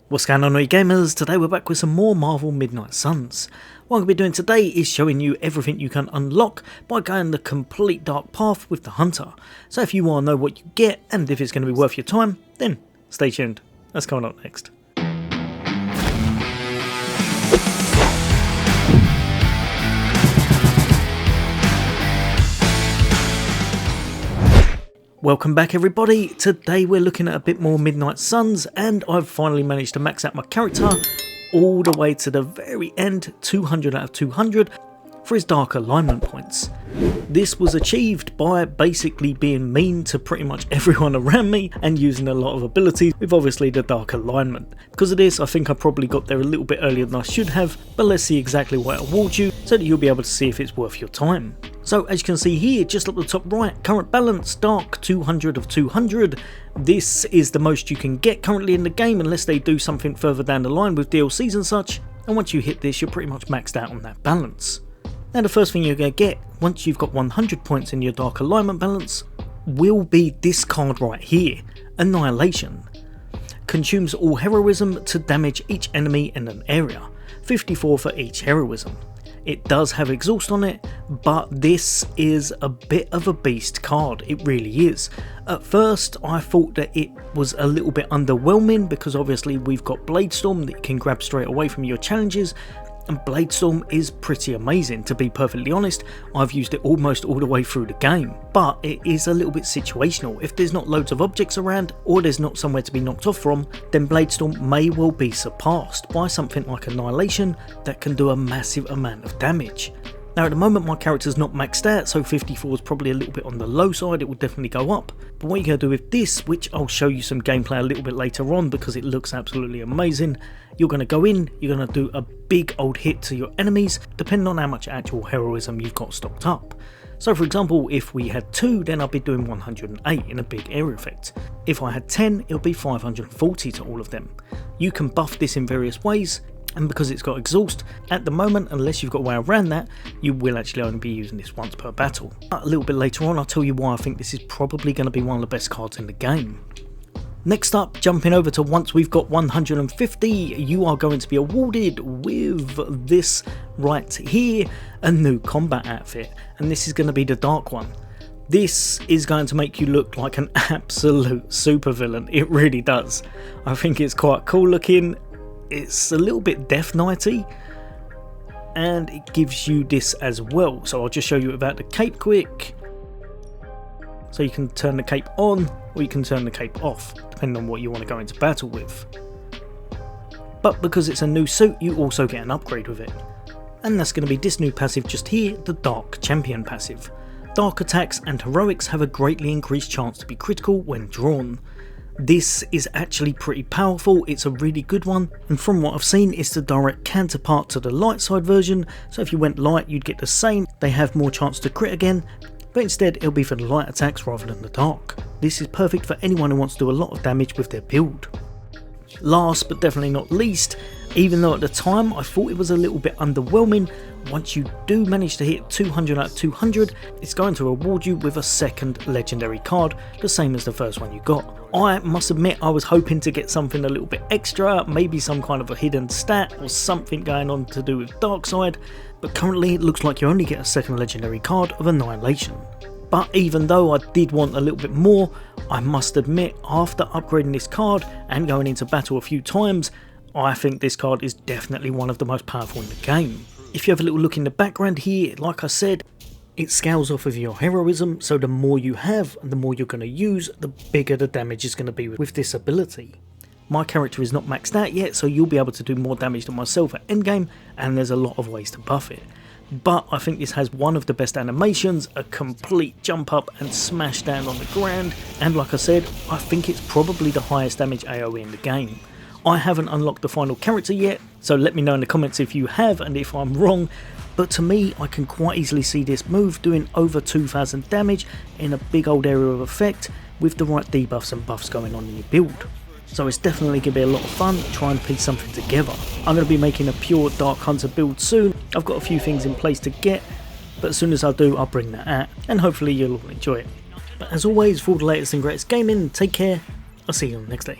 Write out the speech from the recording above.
What's going on, all gamers? Today we're back with some more Marvel Midnight Suns. What I'm going to be doing today is showing you everything you can unlock by going the complete dark path with the Hunter. So if you want to know what you get and if it's going to be worth your time, then stay tuned. That's coming up next. Welcome back everybody. Today we're looking at a bit more Midnight Suns and I've finally managed to max out my character all the way to the very end, 200 out of 200 for his dark alignment points. This was achieved by basically being mean to pretty much everyone around me and using a lot of abilities with obviously the dark alignment. Because of this I think I probably got there a little bit earlier than I should have, but let's see exactly what it awards you so that you'll be able to see if it's worth your time. So as you can see here, just up the top right, current balance, dark 200 of 200. This is the most you can get currently in the game unless they do something further down the line with DLCs and such. And once you hit this, you're pretty much maxed out on that balance. Now the first thing you're going to get, once you've got 100 points in your dark alignment balance, will be this card right here, Annihilation. Consumes all heroism to damage each enemy in an area, 54 for each heroism. It does have exhaust on it, but this is a bit of a beast card, it really is. At first I thought that it was a little bit underwhelming because obviously we've got Bladestorm that you can grab straight away from your challenges, and Bladestorm is pretty amazing. To be perfectly honest, I've used it almost all the way through the game, but it is a little bit situational. If there's not loads of objects around or there's not somewhere to be knocked off from, then Bladestorm may well be surpassed by something like Annihilation that can do a massive amount of damage. Now at the moment my character's not maxed out, so 54 is probably a little bit on the low side, it will definitely go up. But what you're going to do with this, which I'll show you some gameplay a little bit later on because it looks absolutely amazing, you're going to go in, you're going to do a big old hit to your enemies, depending on how much actual heroism you've got stocked up. So for example, if we had 2, then I'll be doing 108 in a big area effect. If I had 10, it'll be 540 to all of them. You can buff this in various ways, and because it's got exhaust, at the moment, unless you've got a way around that, you will actually only be using this once per battle. But a little bit later on, I'll tell you why I think this is probably going to be one of the best cards in the game. Next up, jumping over to once we've got 150, you are going to be awarded with this right here, a new combat outfit, and this is going to be the dark one. This is going to make you look like an absolute supervillain, it really does. I think it's quite cool looking. It's a little bit Death Knight-y, and it gives you this as well. So I'll just show you about the cape quick. So you can turn the cape on or you can turn the cape off, depending on what you want to go into battle with. But because it's a new suit, you also get an upgrade with it. And that's going to be this new passive just here, the Dark Champion passive. Dark attacks and heroics have a greatly increased chance to be critical when drawn. This is actually pretty powerful, it's a really good one, and from what I've seen it's the direct counterpart to the light side version, so if you went light you'd get the same, they have more chance to crit again, but instead it'll be for the light attacks rather than the dark. This is perfect for anyone who wants to do a lot of damage with their build. Last but definitely not least, even though at the time I thought it was a little bit underwhelming, once you do manage to hit 200 out of 200, it's going to reward you with a second legendary card, the same as the first one you got. I must admit I was hoping to get something a little bit extra, maybe some kind of a hidden stat or something going on to do with Darkseid, but currently it looks like you only get a second legendary card of Annihilation. But even though I did want a little bit more, I must admit after upgrading this card and going into battle a few times, I think this card is definitely one of the most powerful in the game. If you have a little look in the background here, like I said, it scales off of your heroism, so the more you have and the more you're going to use, the bigger the damage is going to be with this ability. My character is not maxed out yet, so you'll be able to do more damage than myself at endgame, and there's a lot of ways to buff it. But I think this has one of the best animations, a complete jump up and smash down on the ground, and like I said, I think it's probably the highest damage AoE in the game. I haven't unlocked the final character yet, so let me know in the comments if you have and if I'm wrong, but to me I can quite easily see this move doing over 2000 damage in a big old area of effect with the right debuffs and buffs going on in your build. So it's definitely going to be a lot of fun to try and piece something together. I'm going to be making a pure Dark Hunter build soon. I've got a few things in place to get, but as soon as I do I'll bring that out and hopefully you'll all enjoy it. But as always, for all the latest and greatest gaming, take care, I'll see you on the next day.